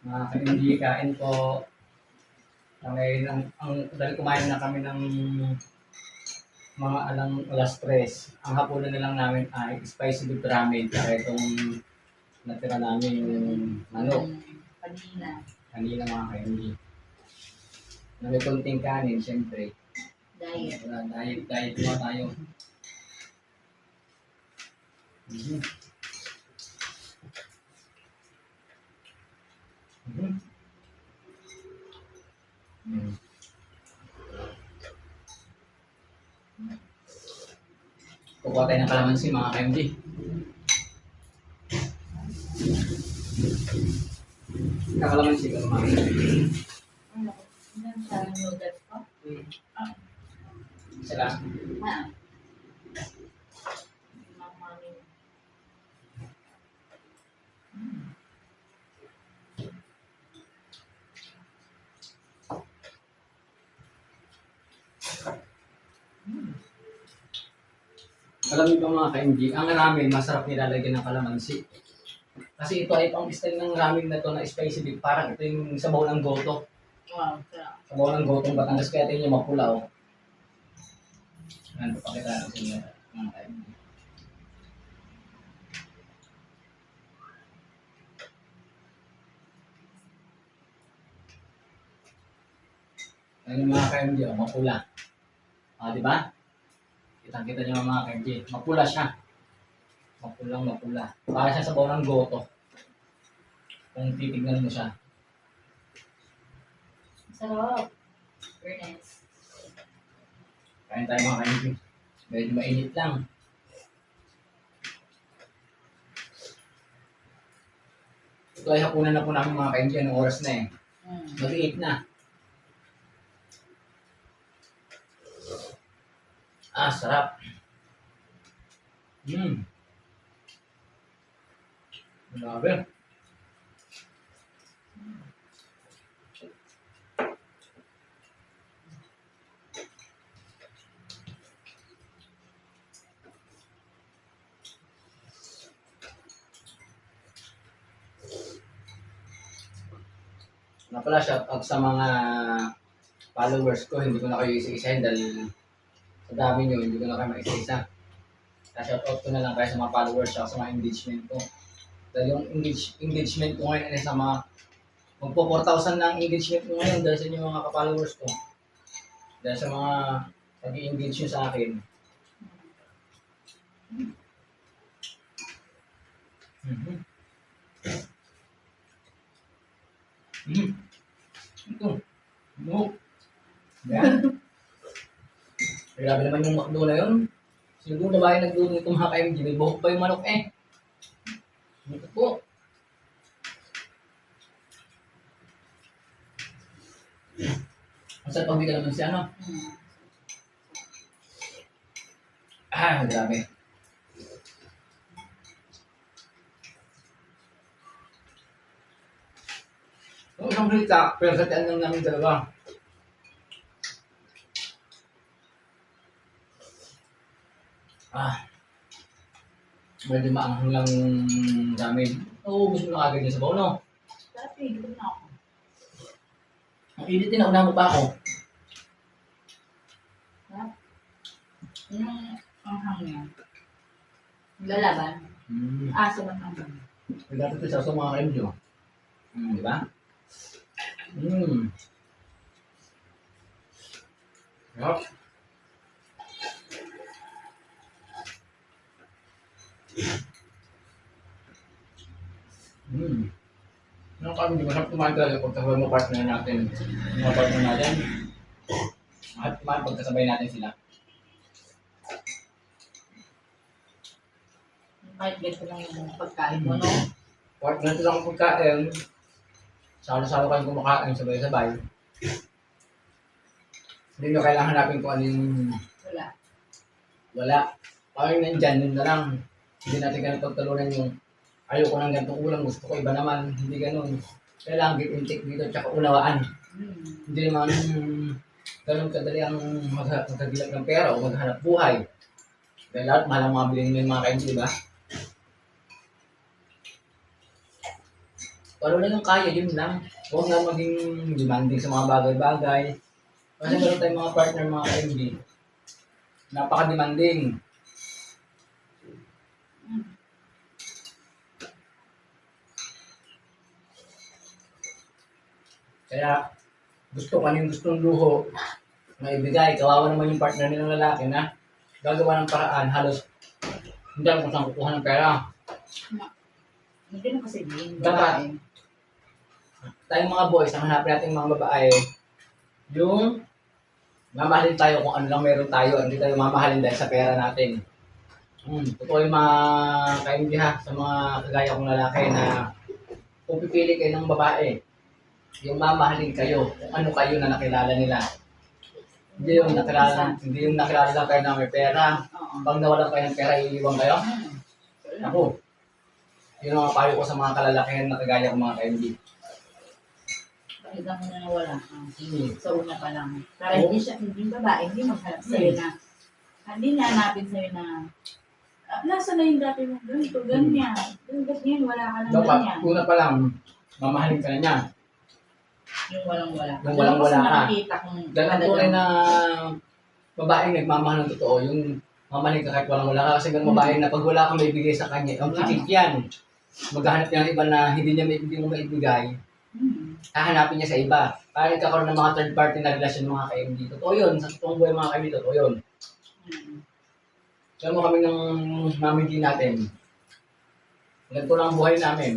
Mga ka-MG, kain po. Dahil kumain na kami ng mga alas 3. Ang hapunan na lang namin ay spicy beef ramen. Kaya itong natira namin yung manok. Kanina. Kanina mga ka-MG. Na may konting kanin, syempre. Diet. Diet mo tayo. Mm-hmm. Mm-hmm. Mm. Kukuha tayo ng kalamansi mga ka-MG. Kakalamansi ka mga Ano? Ilan sa noodles ko? isa lang. Mami. Alam niyo ba mga ka-MG, ang ramen masarap nilalagyan ng kalamansi. Kasi ito ay pang style ng ramen na to na spicy beef. Parang ito yung sabaw ng goto. Wow, sarap. Sabaw ng gotong Batangas kaya ito yung mapulaw. Ano, pakita natin sa inyo mga ka-MG. Ano yung mga ka-MG, oh, mapula. Ah, di ba? Kitang-kita niyo mga ka-MG. Mapula siya. Mapulang mapula. Para siya sabaw ng goto. Kung titignan mo siya. Sarap. Very nice. Kain tayo mga ka-MG. Medyo mainit lang. Ito ay hapunan na po namin mga ka-MG. Anong oras na eh? Mag-8 na. Ah, sarap. Grabe. Nga pala, shoutout sa mga followers ko. Hindi ko na kayo isa-isahin dahil sa dami nyo, hindi ko na kayo maisa-isa. Shoutout ko na lang kayo sa mga followers at sa mga engagement ko. Dahil yung engagement ko ngayon ay sa mga magpo 4,000 na ang engagement ko ngayon dahil sa inyo mga ka-followers ko. Dahil sa mga nag-i-engage nyo sa akin. Mm-hmm. Ito. No. Yan. Grabe naman yung McDo na yun. Siguro na ba yung nagdulo nito mga ka-MG? May buhok pa yung manok eh. Ito po. Masarap pag naman siya, no? Ah, grabe. Yung isang balita, pero sa tiyan lang namin dalawa. Ah. Medyo maanghang lang namin. Oo, gusto mo na agad yung sabaw, no? Dati, gutom na ako. Ang init din, nauna mo pa ako. Yung anghang niya. Lalaban. Aso ng anghang. Dati ito sa mga ka-MG, oh. Di ba? Yup. Ano kami, di masarap kumain talaga pagkasabay mo partner natin. Mga partner natin. At kumain pagkasabay natin sila. Kahit ganito lang yung pagkain mo, no? Partner sila kung pagkain. Salo-salo kayong kumakain, sabay-sabay. Hindi nyo kailangan hanapin kung ano yung wala. Parang nandyan, yun na lang. Hindi natin ganun pagtalunan yung ayoko ng ganitong ulam, gusto ko iba naman. Hindi ganun. Kailangan give and take dito, tsaka unawaan. Hindi naman ganun kadali ang magkagilap ng pera o maghanap buhay. Dahil lahat mahal ang mga bilhin ng mga kain, di ba? Kung ano lang yung kaya, yun lang. Huwag na maging demanding sa mga bagay-bagay. Kasi meron tayong mga partner, mga KMD, napaka-demanding. Mm. Kaya gusto ko yung gustong luho na ibigay. Kawawa naman yung partner nilang lalaki na gagawa ng paraan. Halos hindi alam kung saan kukuha ng pera. Hindi na kasi din. Dapat. Tayong mga boys, ang hanapin natin mga babae, yung mamahalin tayo kung ano lang meron tayo. Hindi tayo mamahalin dahil sa pera natin. Totoo yung mga kaindi ha, sa mga kagaya kong lalaki na kung pipili kayo ng babae, yung mamahalin kayo, kung ano kayo na nakilala nila. Hindi yung nakilala lang kayo na may pera. Oo. Pag nawalan kayo ng pera, iiwan kayo. Wala. Ako, yun ang mga payo ko sa mga kalalakihan na kagaya kong mga kaindi. Talagang mo na nawala. Hmm. Sa una pa lang. Para hindi siya, hindi babae, hindi maghanap sa'yo na, hindi niya hanapin sa'yo na, nasa na yung dati mo, ganito, ganyan. Ganyan, wala ka nang Dapat, ganyan. una pa lang, mamahalin ka na niya. Yung walang-wala. Yung walang-wala Kasi ka. nakikita kung Dahil ang tunay na babaeng nagmamahal ng totoo, yung mamahalin ka kahit walang-wala ka. Kasi yung babae na pag wala kang maibigay sa kanya, ang kikik yan. Maghahanap niya ng iba na hindi mo maibigay, hahanapin niya sa iba. Para nagkakaroon ng mga third party na relasyon mga ka-MD. Totoo yun. Sa totoong buhay mga ka-MD, totoo yun. Alam mo kami ng mamindi natin. Ganito lang ang buhay namin.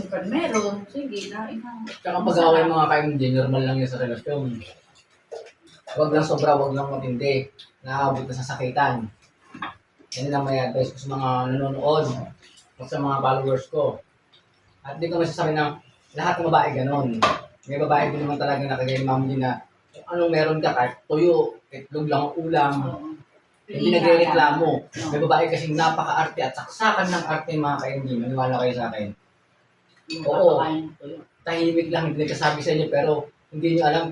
Pag meron, sige, lain na. Tsaka pag-away mga ka-MD, normal lang yun sa relasyon. Huwag lang sobra, huwag lang matindi. Nakaabot na sa sakitan. Yan lang may advice ko sa mga nanonood o sa mga followers ko. At di ko masasabi na lahat ng babae ganon. May babae din naman talaga na kagaya ni Ma'am Gina, kung anong meron ka, kahit tuyo, itlog lang ang ulam, Oo. hindi nagre-reklamo. May babae kasing napaka-arte at saksakan ng arte mga ka-MD. Maniwala kayo sa akin. Oo. Tahimik lang, hindi nagsasabi sa inyo, pero hindi nyo alam,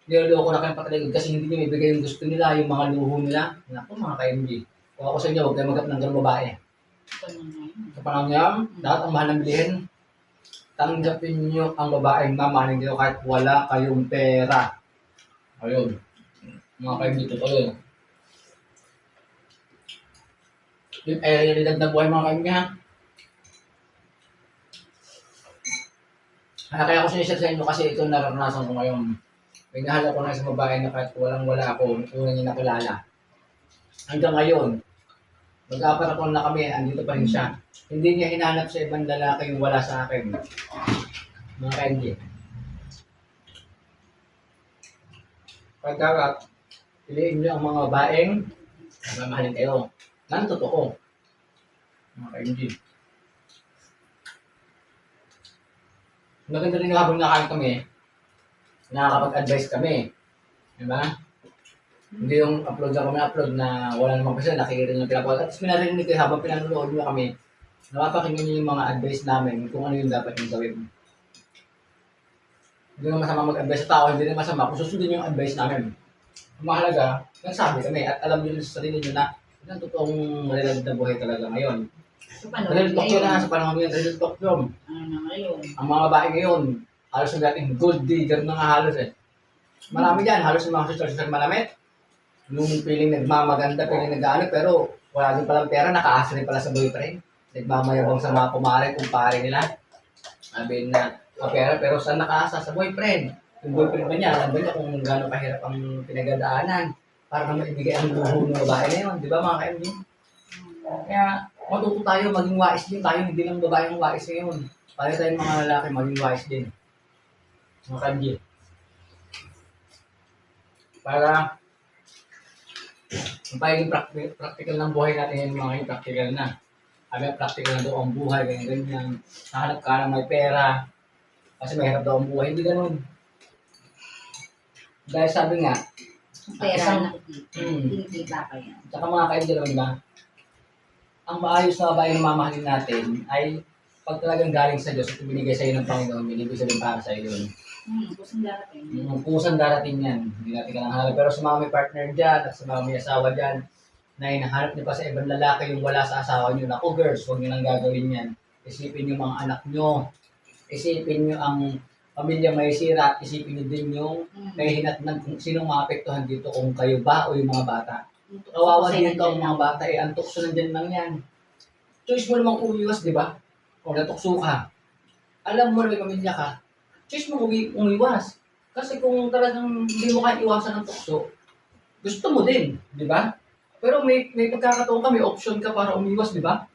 niloloko na kayong pataligod kasi hindi nyo ibigay yung gusto nila, yung mga luho nila. Naku mga ka-MD. Kung ako sa inyo, huwag kayo magap ng ganung babae. Sa panahon niya, lahat ang mahal ng bilihin, tanggapin niyo ang babaeng mamahalin kayo kahit wala kayong pera. Ayun. Mga ka-MD, totoo yun. Yung realidad na buhay mga ka-MD ha. Kaya ako sinishare sa inyo kasi ito naranasan ko ngayon. Pinahal ako na sa babae na kahit walang-wala ako, una niya nakilala. Hanggang ngayon, mag-apat ako na kami, andito pa rin siya. Hindi niya hinanap sa ibang lalaki yung wala sa akin. Mga ka-MD. Pagka piliin niyo ang mga babaeng mamahalin kayo. Nan totoo. Mga ka-MD. Maganda rin yung habang nakain kami, nakakapag-advise kami. Diba? Hindi yung upload na kami upload na wala namang kasi nakikita nyo yung pinapagawa. At pinarinig kayo habang pinanonood nyo kami, napapakinggan nyo yung mga advice namin kung ano yung dapat yung gawin. Hindi na masama mag-advise sa tao, hindi na masama kung susundin yung advice namin. Ang mahalaga, nagsabi kami at alam nyo sa sarili nyo na yun ang totoong realidad na buhay talaga ngayon. So, paano? Real talk yun na sa panahon ngayon, real talk yun. Ano na ngayon? Ang mga babae ngayon, halos ang dating gold digger na nga halos eh. Marami dyan, halos yung mga social malamit. Yung feeling nagmamaganda, feeling nag-ano, pero wala din palang pera, nakaasa rin pala sa boyfriend. Nagmamayabang sa mga kumpare nila. Sabi na, pera, pero saan nakaasa? Sa boyfriend. Yung boyfriend ba niya, alam ba niya kung gaano kahirap ang pinagdaanan para na maibigay ang luho ng babae na yun. Di ba mga ka-MD? Kaya, matuto tayo, maging wais din tayo, hindi lang babae ang wais ngayon. Para tayong mga lalaki, maging wais din. Mga ka-MD. Para ang pagiging practical ng buhay natin yung mga yung practical na. Sabi practical na daw ang buhay, ganyan. Nahanap ka ng may pera. Kasi mahirap daw ang buhay. Hindi ganun. Dahil sabi nga, Pera isang- na nakikita. Kinikita ka yan. tsaka mga kaibigan naman ba, ang maayos na babae na mamahalin natin ay pag talagang galing sa Diyos at binigay sa iyo ng Panginoon, binibig sabihin para sa iyo yun. Kusang darating. Yung kusang darating yan, hindi natin ka nang hanap. Pero sa mga may partner dyan at sa mga may asawa dyan, na hinahanap niyo pa sa ibang lalaki yung wala sa asawa niyo, naku girls, huwag niyo nang gagawin yan. isipin yung mga anak nyo, isipin nyo ang pamilya may sira, at isipin nyo din yung kahihinatnan kung sino maapektuhan dito, kung kayo ba o yung mga bata. Kawawa dito ang mga bata eh, ang tukso nandyan lang yan. Choice mo namang umiwas, di ba? Kung natukso ka, alam mo na may pamilya ka, choice mo umiwas. Kasi kung talagang hindi mo kaya iwasan ng tukso, gusto mo din, di ba? Pero may pagkakataon ka, may option ka para umiwas, di ba?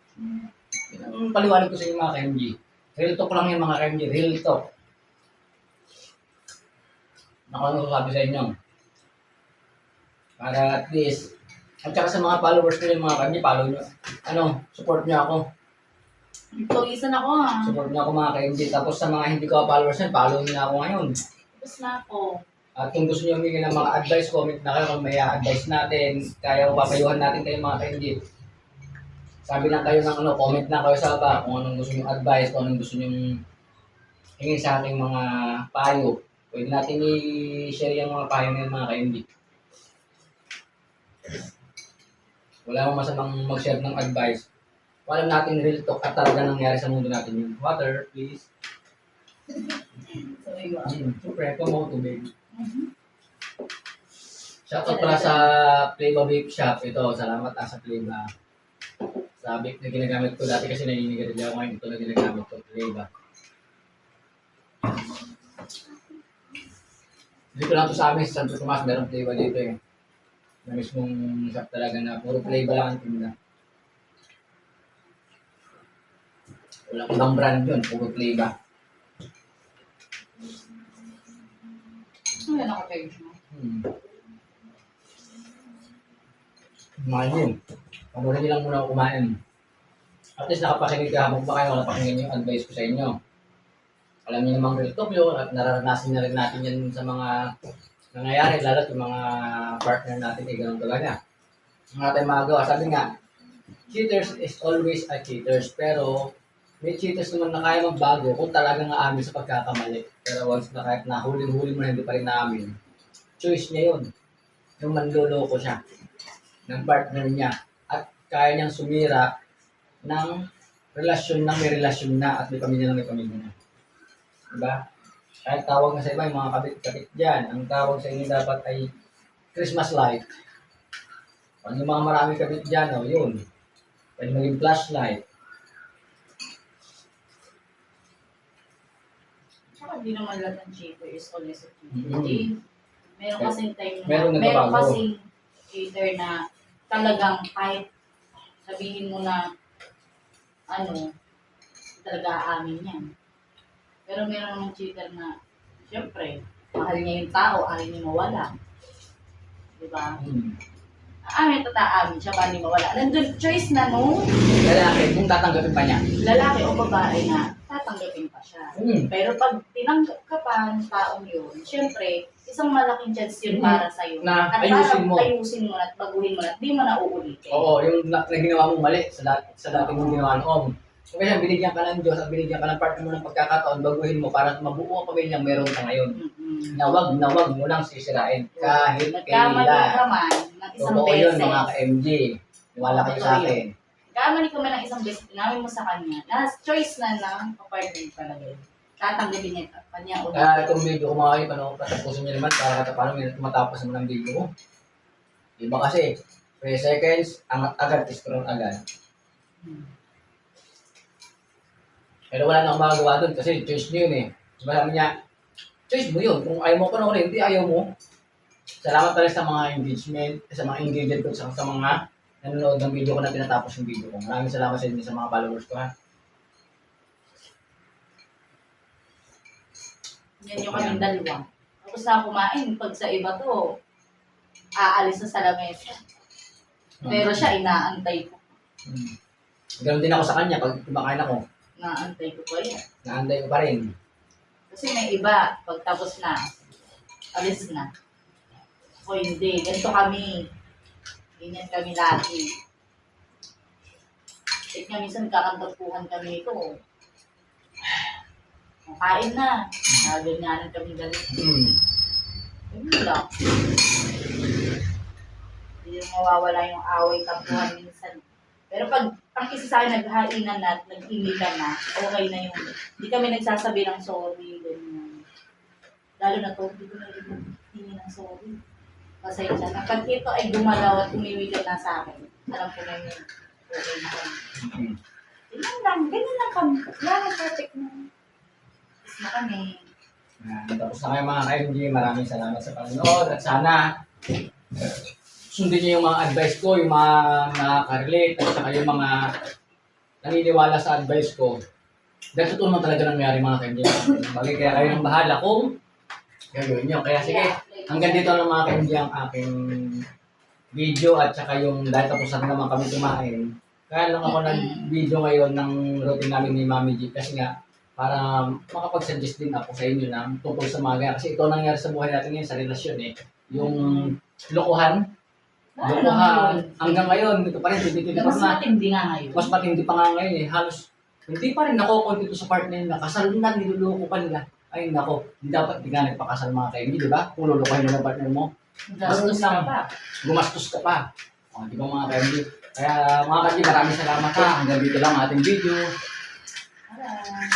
Yan ang paliwanag ko sa inyo mga KMG. Real talk lang yan mga KMG, real talk. Ano sabi sa inyo? Para at least, at saka sa mga followers ko yung mga KMG, follow nyo. Support nyo ako. Tulisan ako ha. Support nyo ako mga KMG. Tapos sa mga hindi ko followers nyo, follow nyo na ako ngayon. Tapos na ako. At kung gusto nyo humingi ng mga advice, comment na kayo kung may advice natin. Kaya papayuhan natin kayo mga KMG. Sabi lang kayo ng comment na kayo sa baba kung anong gusto nyo advice, kung anong gusto nyo hingin sa ating mga payo. Pwede natin i-share yung mga payo ng mga KMG. Wala akong masamang mag-share ng advice. Kung alam natin real talk at talaga nangyari sa mundo natin yun. Water, please. Sabi ko. Siyempre, ito mo tubig. Shoutout pala sa Playba Vape Shop. Ito, salamat sa Playba. Sa vape na ginagamit ko dati kasi naninigarilya ako ngayon. Ito na ginagamit ko, Playba. Dito lang to sa amin, sa Santo Tomas, meron Playba dito eh. Na mismong shop talaga na puro Playba lang ang tinda. Walang ibang brand yun, puro Playba. Ano yan naka-page mo? Kumain yun. Panurin niyo lang muna ako kumain. At least nakapakinig ka habang ba kayo napakinggan yung advice ko sa inyo. Alam niyo namang real talk yun at nararanasan na rin natin yan sa mga nangyayari, lalo yung mga partner natin ay ganun talaga. Ang ating magawa, sabi nga, cheaters is always a cheaters, pero may cheaters naman na kaya magbago kung talagang aamin sa pagkakamali. Pero once na kahit nahuling-huli mo na hindi pa rin naamin, choice niya yun. Yung manloloko siya ng partner niya at kaya niyang sumira ng relasyon na may relasyon na at may pamilya na may pamilya na. Diba? Kahit tawag na sa iba, yung mga kabit-kabit dyan, ang tawag sa inyo dapat ay Christmas light. Pag yung mga maraming kabit dyan, yun. Pwede maging flashlight. Tsaka hindi naman lahat ng cheater is always a cheater. Meron kasing time na, Meron meron nagbabago. kasing cheater na talagang kahit sabihin mo na talaga aamin yan. Pero meron namang cheater na, siyempre, mahal niya yung tao, ayaw niya mawala. Diba? Aamin at aamin siya, paano niya mawala. Nandun, choice na nung Lalaki, kung tatanggapin pa niya. lalaki o babae na tatanggapin pa siya. Pero pag tinanggap ka pa ng taong yun, siyempre, isang malaking chance yun para sa'yo. Na At ayusin mo. ayusin mo at baguhin mo at di mo na uulitin. Oo, yung na ginawa mong mali sa dati mong ginawa noon. Kung kaya binigyan ka ng Diyos at binigyan ka ng partner mo ng pagkakataon, baguhin mo para mabuo ang pamilya meron ka ngayon. Na wag mo lang sisirain kahit Nagkamali kailan. ka man ng isang Totoo yun beses. mga ka-MG. Niwala kayo sa akin. Nagkamali ka man ng isang beses, inamin mo sa kanya, na choice na ng partner talaga yun. Tatanggapin niya kanya ulit. Kaya itong video ko mga kayo, patapusin nyo naman para paano matapos naman ang video ko. Iba kasi, 3 seconds, angat agad, scroll agad. Pero wala na akong magagawa doon kasi choice nyo yun eh. Diba sabi niya, choice mo yun. Kung ayaw mo ko na hindi ayaw mo. Salamat pala sa mga engagement, sa mga engagement ko, sa mga nanonood ng video ko na pinatapos yung video ko. Maraming salamat sa inyo sa mga followers ko ha. Yan yung kaming dalawa. Tapos na kumain, pag sa iba to, aalis na sa lamesa. Pero siya, inaantay ko. Ganun din ako sa kanya pag kumakain ako. Naantay ko pa yan. Naantay ko pa rin. Kasi may iba, pag tapos na, alis na. Ako hindi, ganito kami. Ganyan kami lagi. Kahit nga minsan kakantapuhan kami ito. Kain na. Naganyanan kami galit. Ganyan lang. Hindi yung mawawala yung away tampuhan minsan. Pero pag ang isa sa akin naghainan na, nag-imikan na, okay na yung, hindi kami nagsasabi ng sorry, ganyan. Lalo na to, hindi ko na rin hingi ng sorry. Pasensya na. Pag ito ay gumalaw at umiwigan na sa akin, alam ko na yun, okay na kami. Ganyan lang, ganyan lang kami. Wala nang perfect na. Tapos na kami. Tapos na kayo mga ka-MG, maraming salamat sa panonood at sana sundin niyo yung mga advice ko, yung mga nakaka-relate at saka yung mga naniniwala sa advice ko. Dahil totoo naman talaga nangyari mga ka-MG. Bagay kaya kayo nang bahala kung gagawin nyo. Kaya sige, hanggang dito lang mga ka-MG ang aking video at saka yung dahil tapos na naman kami kumain. Kaya lang ako nag-video ngayon ng routine namin ni Mami G kasi nga para makapag-suggest din ako sa inyo na tungkol sa mga ganyan. Kasi ito nangyari sa buhay natin ngayon sa relasyon eh. Yung lokohan. Lokohan. Hanggang ngayon, dito pa rin, hindi pa Mas na. matindi nga ngayon. Mas matindi pa nga ngayon eh. Halos, hindi pa rin nakukonti dito sa partner nila. Kasal na, niluloko pa nila. Ay nako, di dapat di nga nagpakasal mga kaibigan, di ba? Kung lulukohin mo ng partner mo, Gastos ka pa. gumastos ka pa. O, di ba mga kaibigan? Kaya mga kaibigan, maraming salamat ha. Hanggang dito lang ang ating video. Alright.